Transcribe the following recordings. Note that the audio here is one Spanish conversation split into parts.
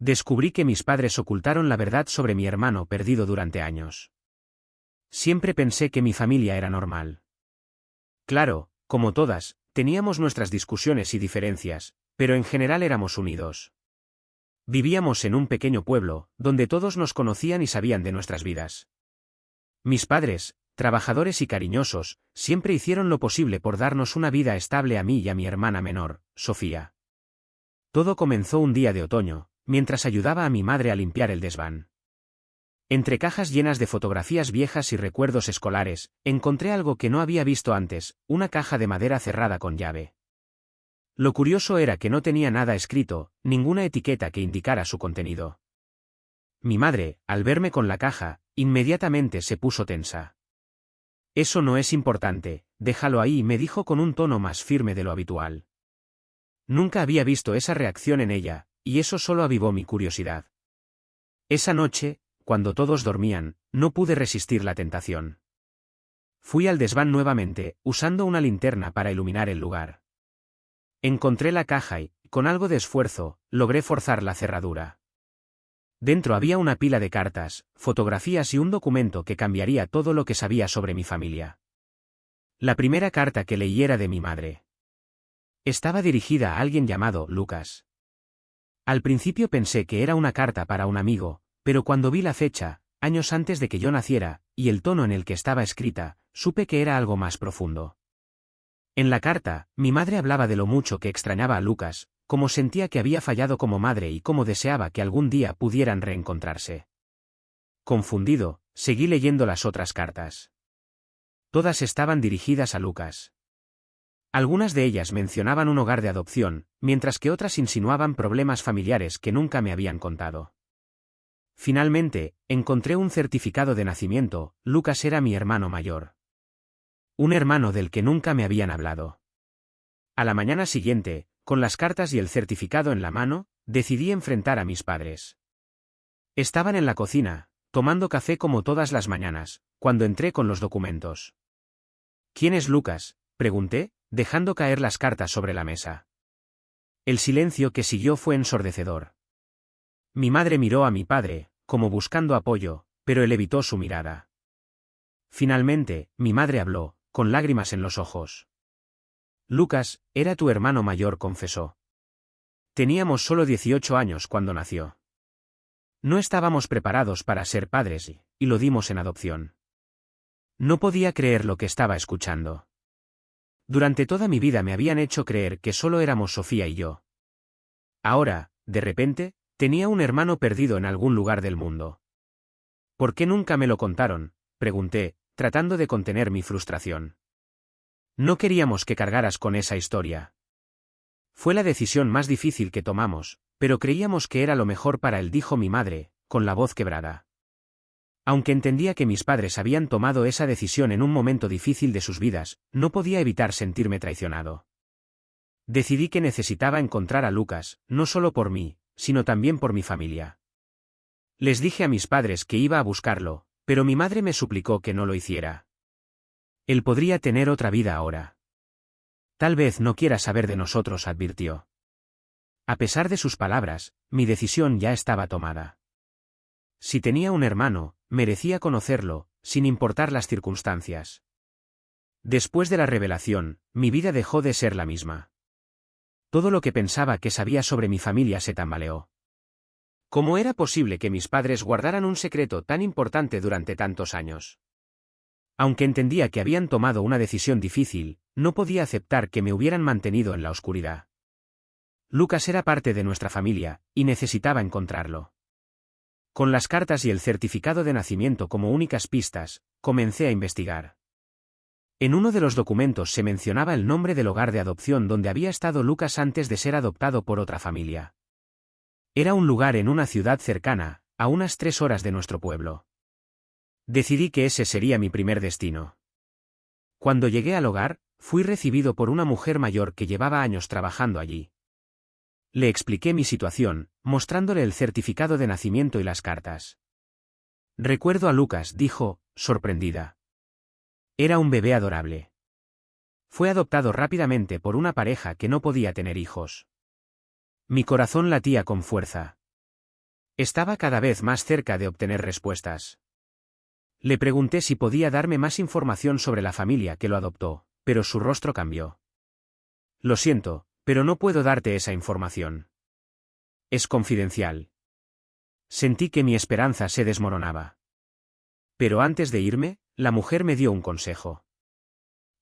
Descubrí que mis padres ocultaron la verdad sobre mi hermano perdido durante años. Siempre pensé que mi familia era normal. Claro, como todas, teníamos nuestras discusiones y diferencias, pero en general éramos unidos. Vivíamos en un pequeño pueblo, donde todos nos conocían y sabían de nuestras vidas. Mis padres, trabajadores y cariñosos, siempre hicieron lo posible por darnos una vida estable a mí y a mi hermana menor, Sofía. Todo comenzó un día de otoño, mientras ayudaba a mi madre a limpiar el desván. Entre cajas llenas de fotografías viejas y recuerdos escolares, encontré algo que no había visto antes, una caja de madera cerrada con llave. Lo curioso era que no tenía nada escrito, ninguna etiqueta que indicara su contenido. Mi madre, al verme con la caja, inmediatamente se puso tensa. «Eso no es importante, déjalo ahí», me dijo con un tono más firme de lo habitual. Nunca había visto esa reacción en ella, y eso solo avivó mi curiosidad. Esa noche, cuando todos dormían, no pude resistir la tentación. Fui al desván nuevamente, usando una linterna para iluminar el lugar. Encontré la caja y, con algo de esfuerzo, logré forzar la cerradura. Dentro había una pila de cartas, fotografías y un documento que cambiaría todo lo que sabía sobre mi familia. La primera carta que leí era de mi madre. Estaba dirigida a alguien llamado Lucas. Al principio pensé que era una carta para un amigo, pero cuando vi la fecha, años antes de que yo naciera, y el tono en el que estaba escrita, supe que era algo más profundo. En la carta, mi madre hablaba de lo mucho que extrañaba a Lucas, cómo sentía que había fallado como madre y cómo deseaba que algún día pudieran reencontrarse. Confundido, seguí leyendo las otras cartas. Todas estaban dirigidas a Lucas. Algunas de ellas mencionaban un hogar de adopción, mientras que otras insinuaban problemas familiares que nunca me habían contado. Finalmente, encontré un certificado de nacimiento. Lucas era mi hermano mayor. Un hermano del que nunca me habían hablado. A la mañana siguiente, con las cartas y el certificado en la mano, decidí enfrentar a mis padres. Estaban en la cocina, tomando café como todas las mañanas, cuando entré con los documentos. «¿Quién es Lucas?», pregunté, dejando caer las cartas sobre la mesa. El silencio que siguió fue ensordecedor. Mi madre miró a mi padre, como buscando apoyo, pero él evitó su mirada. Finalmente, mi madre habló, con lágrimas en los ojos. «Lucas, era tu hermano mayor», confesó. «Teníamos solo 18 años cuando nació. No estábamos preparados para ser padres y lo dimos en adopción». No podía creer lo que estaba escuchando. Durante toda mi vida me habían hecho creer que solo éramos Sofía y yo. Ahora, de repente, tenía un hermano perdido en algún lugar del mundo. «¿Por qué nunca me lo contaron?», pregunté, tratando de contener mi frustración. «No queríamos que cargaras con esa historia. Fue la decisión más difícil que tomamos, pero creíamos que era lo mejor para él», dijo mi madre, con la voz quebrada. Aunque entendía que mis padres habían tomado esa decisión en un momento difícil de sus vidas, no podía evitar sentirme traicionado. Decidí que necesitaba encontrar a Lucas, no solo por mí, sino también por mi familia. Les dije a mis padres que iba a buscarlo, pero mi madre me suplicó que no lo hiciera. «Él podría tener otra vida ahora. Tal vez no quiera saber de nosotros», advirtió. A pesar de sus palabras, mi decisión ya estaba tomada. Si tenía un hermano, merecía conocerlo, sin importar las circunstancias. Después de la revelación, mi vida dejó de ser la misma. Todo lo que pensaba que sabía sobre mi familia se tambaleó. ¿Cómo era posible que mis padres guardaran un secreto tan importante durante tantos años? Aunque entendía que habían tomado una decisión difícil, no podía aceptar que me hubieran mantenido en la oscuridad. Lucas era parte de nuestra familia, y necesitaba encontrarlo. Con las cartas y el certificado de nacimiento como únicas pistas, comencé a investigar. En uno de los documentos se mencionaba el nombre del hogar de adopción donde había estado Lucas antes de ser adoptado por otra familia. Era un lugar en una ciudad cercana, a unas 3 horas de nuestro pueblo. Decidí que ese sería mi primer destino. Cuando llegué al hogar, fui recibido por una mujer mayor que llevaba años trabajando allí. Le expliqué mi situación, mostrándole el certificado de nacimiento y las cartas. «Recuerdo a Lucas», dijo, sorprendida. Era un bebé adorable. Fue adoptado rápidamente por una pareja que no podía tener hijos. Mi corazón latía con fuerza. Estaba cada vez más cerca de obtener respuestas. Le pregunté si podía darme más información sobre la familia que lo adoptó, pero su rostro cambió. Lo siento, pero no puedo darte esa información. Es confidencial. Sentí que mi esperanza se desmoronaba. Pero antes de irme, la mujer me dio un consejo.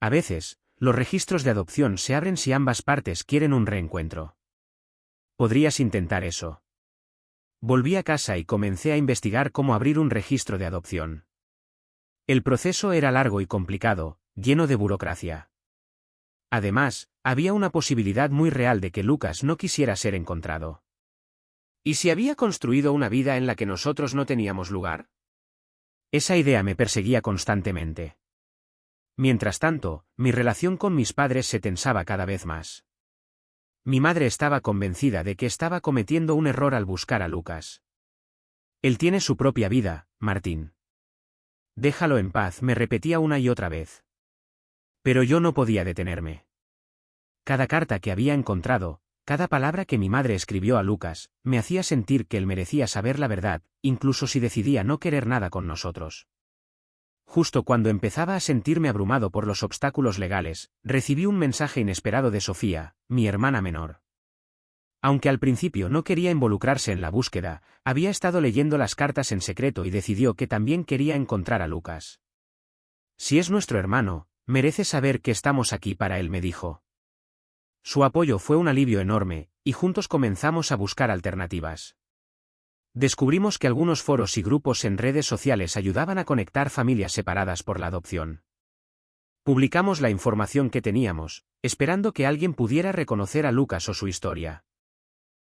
A veces, los registros de adopción se abren si ambas partes quieren un reencuentro. ¿Podrías intentar eso? Volví a casa y comencé a investigar cómo abrir un registro de adopción. El proceso era largo y complicado, lleno de burocracia. Además, había una posibilidad muy real de que Lucas no quisiera ser encontrado. ¿Y si había construido una vida en la que nosotros no teníamos lugar? Esa idea me perseguía constantemente. Mientras tanto, mi relación con mis padres se tensaba cada vez más. Mi madre estaba convencida de que estaba cometiendo un error al buscar a Lucas. Él tiene su propia vida, Martín. Déjalo en paz, me repetía una y otra vez. Pero yo no podía detenerme. Cada carta que había encontrado, cada palabra que mi madre escribió a Lucas, me hacía sentir que él merecía saber la verdad, incluso si decidía no querer nada con nosotros. Justo cuando empezaba a sentirme abrumado por los obstáculos legales, recibí un mensaje inesperado de Sofía, mi hermana menor. Aunque al principio no quería involucrarse en la búsqueda, había estado leyendo las cartas en secreto y decidió que también quería encontrar a Lucas. Si es nuestro hermano, merece saber que estamos aquí para él, me dijo. Su apoyo fue un alivio enorme, y juntos comenzamos a buscar alternativas. Descubrimos que algunos foros y grupos en redes sociales ayudaban a conectar familias separadas por la adopción. Publicamos la información que teníamos, esperando que alguien pudiera reconocer a Lucas o su historia.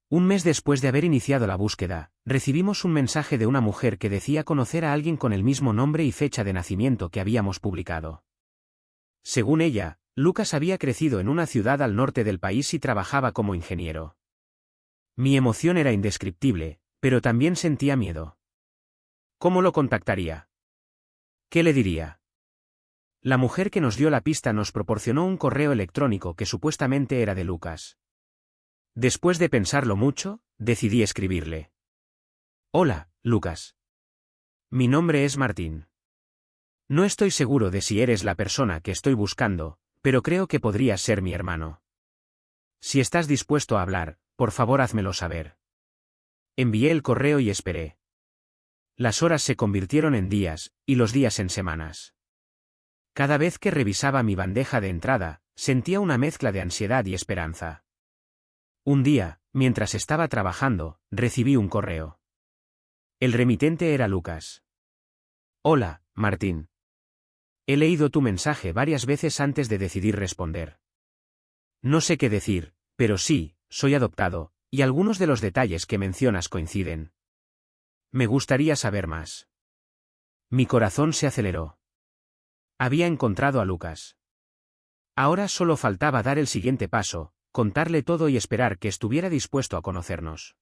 Un mes después de haber iniciado la búsqueda, recibimos un mensaje de una mujer que decía conocer a alguien con el mismo nombre y fecha de nacimiento que habíamos publicado. Según ella, Lucas había crecido en una ciudad al norte del país y trabajaba como ingeniero. Mi emoción era indescriptible, pero también sentía miedo. ¿Cómo lo contactaría? ¿Qué le diría? La mujer que nos dio la pista nos proporcionó un correo electrónico que supuestamente era de Lucas. Después de pensarlo mucho, decidí escribirle. Hola, Lucas. Mi nombre es Martín. No estoy seguro de si eres la persona que estoy buscando, pero creo que podrías ser mi hermano. Si estás dispuesto a hablar, por favor házmelo saber. Envié el correo y esperé. Las horas se convirtieron en días, y los días en semanas. Cada vez que revisaba mi bandeja de entrada, sentía una mezcla de ansiedad y esperanza. Un día, mientras estaba trabajando, recibí un correo. El remitente era Lucas. Hola, Martín. He leído tu mensaje varias veces antes de decidir responder. No sé qué decir, pero sí, soy adoptado, y algunos de los detalles que mencionas coinciden. Me gustaría saber más. Mi corazón se aceleró. Había encontrado a Lucas. Ahora solo faltaba dar el siguiente paso, contarle todo y esperar que estuviera dispuesto a conocernos.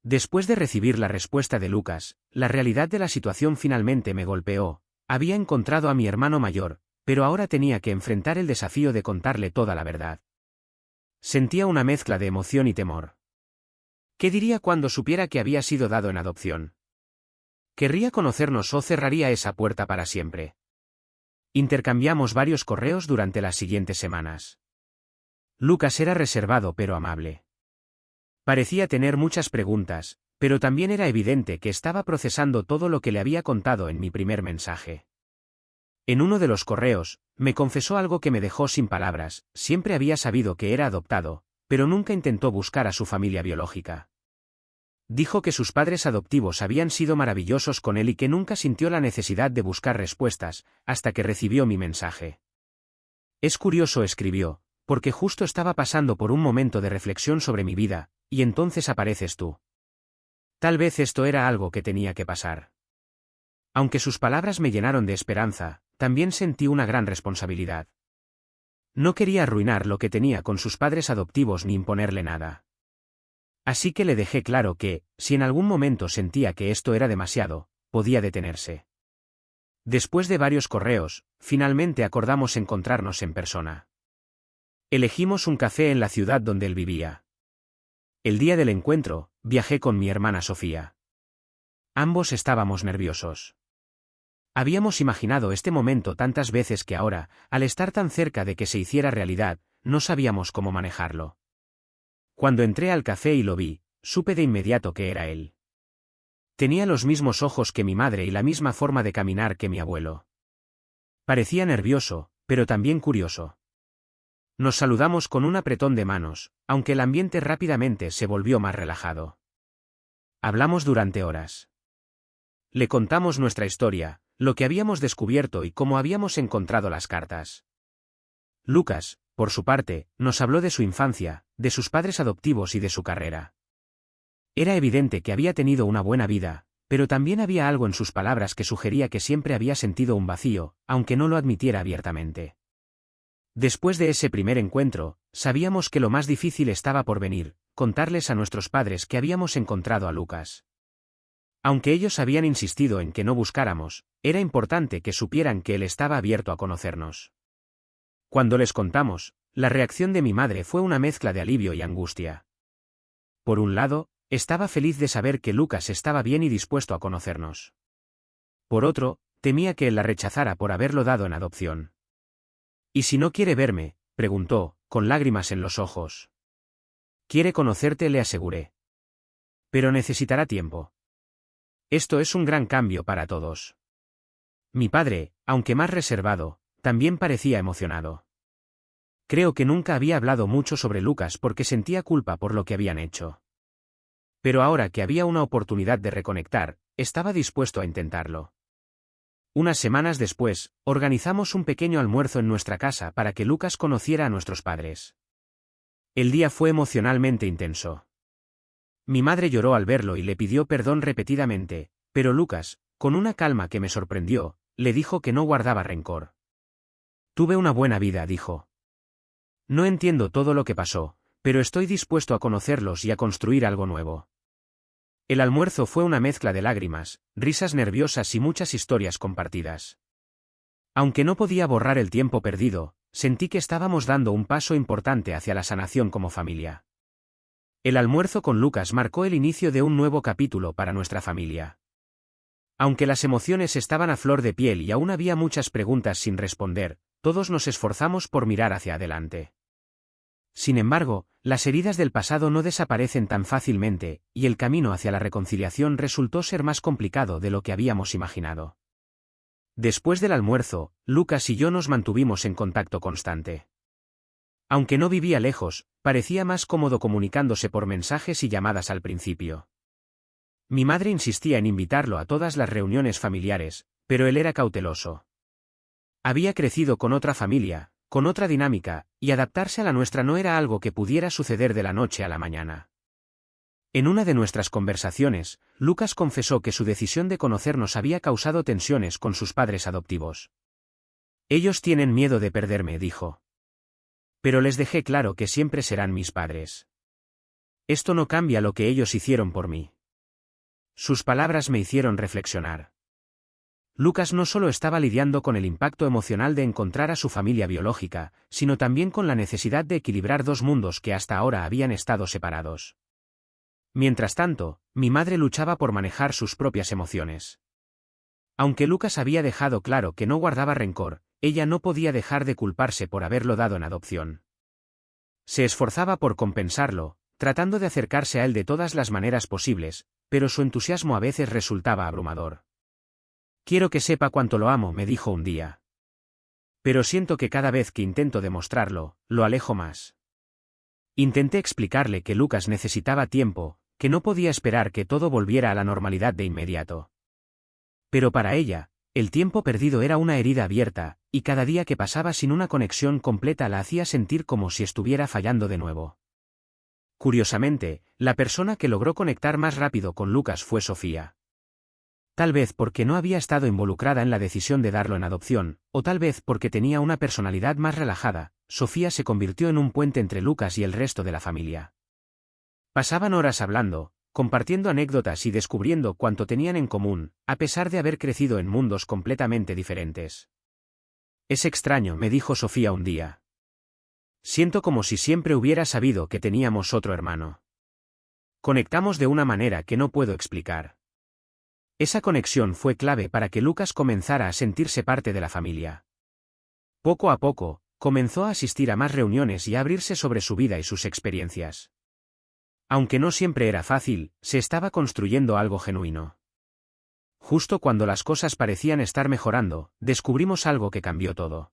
Después de recibir la respuesta de Lucas, la realidad de la situación finalmente me golpeó. Había encontrado a mi hermano mayor, pero ahora tenía que enfrentar el desafío de contarle toda la verdad. Sentía una mezcla de emoción y temor. ¿Qué diría cuando supiera que había sido dado en adopción? ¿Querría conocernos o cerraría esa puerta para siempre? Intercambiamos varios correos durante las siguientes semanas. Lucas era reservado pero amable. Parecía tener muchas preguntas, pero también era evidente que estaba procesando todo lo que le había contado en mi primer mensaje. En uno de los correos, me confesó algo que me dejó sin palabras. Siempre había sabido que era adoptado, pero nunca intentó buscar a su familia biológica. Dijo que sus padres adoptivos habían sido maravillosos con él y que nunca sintió la necesidad de buscar respuestas, hasta que recibió mi mensaje. Es curioso, escribió, porque justo estaba pasando por un momento de reflexión sobre mi vida, y entonces apareces tú. Tal vez esto era algo que tenía que pasar. Aunque sus palabras me llenaron de esperanza, también sentí una gran responsabilidad. No quería arruinar lo que tenía con sus padres adoptivos ni imponerle nada. Así que le dejé claro que, si en algún momento sentía que esto era demasiado, podía detenerse. Después de varios correos, finalmente acordamos encontrarnos en persona. Elegimos un café en la ciudad donde él vivía. El día del encuentro, viajé con mi hermana Sofía. Ambos estábamos nerviosos. Habíamos imaginado este momento tantas veces que ahora, al estar tan cerca de que se hiciera realidad, no sabíamos cómo manejarlo. Cuando entré al café y lo vi, supe de inmediato que era él. Tenía los mismos ojos que mi madre y la misma forma de caminar que mi abuelo. Parecía nervioso, pero también curioso. Nos saludamos con un apretón de manos, aunque el ambiente rápidamente se volvió más relajado. Hablamos durante horas. Le contamos nuestra historia, lo que habíamos descubierto y cómo habíamos encontrado las cartas. Lucas, por su parte, nos habló de su infancia, de sus padres adoptivos y de su carrera. Era evidente que había tenido una buena vida, pero también había algo en sus palabras que sugería que siempre había sentido un vacío, aunque no lo admitiera abiertamente. Después de ese primer encuentro, sabíamos que lo más difícil estaba por venir, contarles a nuestros padres que habíamos encontrado a Lucas. Aunque ellos habían insistido en que no buscáramos, era importante que supieran que él estaba abierto a conocernos. Cuando les contamos, la reacción de mi madre fue una mezcla de alivio y angustia. Por un lado, estaba feliz de saber que Lucas estaba bien y dispuesto a conocernos. Por otro, temía que él la rechazara por haberlo dado en adopción. «¿Y si no quiere verme?», preguntó, con lágrimas en los ojos. «Quiere conocerte», le aseguré. «Pero necesitará tiempo. Esto es un gran cambio para todos». Mi padre, aunque más reservado, también parecía emocionado. Creo que nunca había hablado mucho sobre Lucas porque sentía culpa por lo que habían hecho. Pero ahora que había una oportunidad de reconectar, estaba dispuesto a intentarlo. Unas semanas después, organizamos un pequeño almuerzo en nuestra casa para que Lucas conociera a nuestros padres. El día fue emocionalmente intenso. Mi madre lloró al verlo y le pidió perdón repetidamente, pero Lucas, con una calma que me sorprendió, le dijo que no guardaba rencor. «Tuve una buena vida», dijo. «No entiendo todo lo que pasó, pero estoy dispuesto a conocerlos y a construir algo nuevo». El almuerzo fue una mezcla de lágrimas, risas nerviosas y muchas historias compartidas. Aunque no podía borrar el tiempo perdido, sentí que estábamos dando un paso importante hacia la sanación como familia. El almuerzo con Lucas marcó el inicio de un nuevo capítulo para nuestra familia. Aunque las emociones estaban a flor de piel y aún había muchas preguntas sin responder, todos nos esforzamos por mirar hacia adelante. Sin embargo, las heridas del pasado no desaparecen tan fácilmente, y el camino hacia la reconciliación resultó ser más complicado de lo que habíamos imaginado. Después del almuerzo, Lucas y yo nos mantuvimos en contacto constante. Aunque no vivía lejos, parecía más cómodo comunicándose por mensajes y llamadas al principio. Mi madre insistía en invitarlo a todas las reuniones familiares, pero él era cauteloso. Había crecido con otra familia, con otra dinámica, y adaptarse a la nuestra no era algo que pudiera suceder de la noche a la mañana. En una de nuestras conversaciones, Lucas confesó que su decisión de conocernos había causado tensiones con sus padres adoptivos. «Ellos tienen miedo de perderme», dijo. «Pero les dejé claro que siempre serán mis padres. Esto no cambia lo que ellos hicieron por mí». Sus palabras me hicieron reflexionar. Lucas no solo estaba lidiando con el impacto emocional de encontrar a su familia biológica, sino también con la necesidad de equilibrar dos mundos que hasta ahora habían estado separados. Mientras tanto, mi madre luchaba por manejar sus propias emociones. Aunque Lucas había dejado claro que no guardaba rencor, ella no podía dejar de culparse por haberlo dado en adopción. Se esforzaba por compensarlo, tratando de acercarse a él de todas las maneras posibles, pero su entusiasmo a veces resultaba abrumador. «Quiero que sepa cuánto lo amo», me dijo un día. «Pero siento que cada vez que intento demostrarlo, lo alejo más». Intenté explicarle que Lucas necesitaba tiempo, que no podía esperar que todo volviera a la normalidad de inmediato. Pero para ella, el tiempo perdido era una herida abierta, y cada día que pasaba sin una conexión completa la hacía sentir como si estuviera fallando de nuevo. Curiosamente, la persona que logró conectar más rápido con Lucas fue Sofía. Tal vez porque no había estado involucrada en la decisión de darlo en adopción, o tal vez porque tenía una personalidad más relajada, Sofía se convirtió en un puente entre Lucas y el resto de la familia. Pasaban horas hablando, compartiendo anécdotas y descubriendo cuánto tenían en común, a pesar de haber crecido en mundos completamente diferentes. «Es extraño», me dijo Sofía un día. «Siento como si siempre hubiera sabido que teníamos otro hermano». Conectamos de una manera que no puedo explicar. Esa conexión fue clave para que Lucas comenzara a sentirse parte de la familia. Poco a poco, comenzó a asistir a más reuniones y a abrirse sobre su vida y sus experiencias. Aunque no siempre era fácil, se estaba construyendo algo genuino. Justo cuando las cosas parecían estar mejorando, descubrimos algo que cambió todo.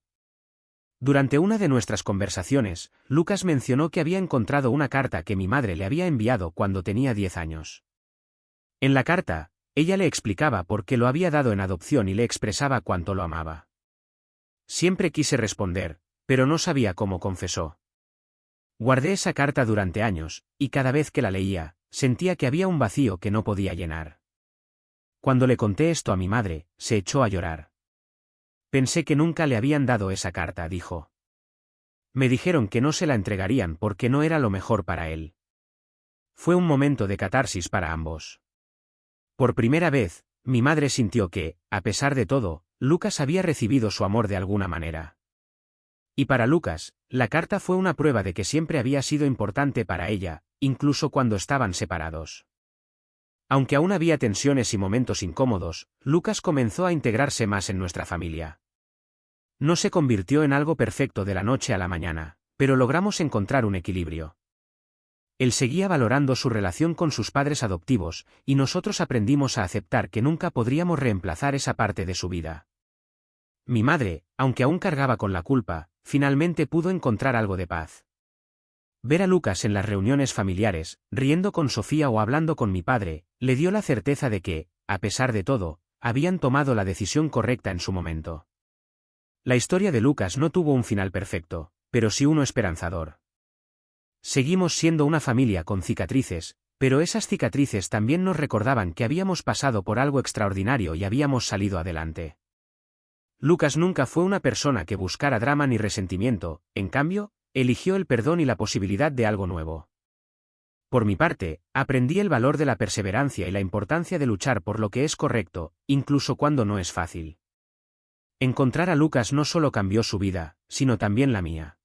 Durante una de nuestras conversaciones, Lucas mencionó que había encontrado una carta que mi madre le había enviado cuando tenía 10 años. En la carta, ella le explicaba por qué lo había dado en adopción y le expresaba cuánto lo amaba. Siempre quise responder, pero no sabía cómo, confesó. Guardé esa carta durante años, y cada vez que la leía, sentía que había un vacío que no podía llenar. Cuando le conté esto a mi madre, se echó a llorar. Pensé que nunca le habían dado esa carta, dijo. Me dijeron que no se la entregarían porque no era lo mejor para él. Fue un momento de catarsis para ambos. Por primera vez, mi madre sintió que, a pesar de todo, Lucas había recibido su amor de alguna manera. Y para Lucas, la carta fue una prueba de que siempre había sido importante para ella, incluso cuando estaban separados. Aunque aún había tensiones y momentos incómodos, Lucas comenzó a integrarse más en nuestra familia. No se convirtió en algo perfecto de la noche a la mañana, pero logramos encontrar un equilibrio. Él seguía valorando su relación con sus padres adoptivos, y nosotros aprendimos a aceptar que nunca podríamos reemplazar esa parte de su vida. Mi madre, aunque aún cargaba con la culpa, finalmente pudo encontrar algo de paz. Ver a Lucas en las reuniones familiares, riendo con Sofía o hablando con mi padre, le dio la certeza de que, a pesar de todo, habían tomado la decisión correcta en su momento. La historia de Lucas no tuvo un final perfecto, pero sí uno esperanzador. Seguimos siendo una familia con cicatrices, pero esas cicatrices también nos recordaban que habíamos pasado por algo extraordinario y habíamos salido adelante. Lucas nunca fue una persona que buscara drama ni resentimiento, en cambio, eligió el perdón y la posibilidad de algo nuevo. Por mi parte, aprendí el valor de la perseverancia y la importancia de luchar por lo que es correcto, incluso cuando no es fácil. Encontrar a Lucas no solo cambió su vida, sino también la mía.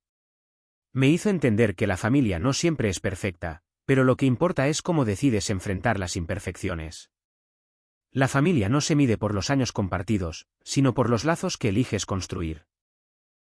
Me hizo entender que la familia no siempre es perfecta, pero lo que importa es cómo decides enfrentar las imperfecciones. La familia no se mide por los años compartidos, sino por los lazos que eliges construir.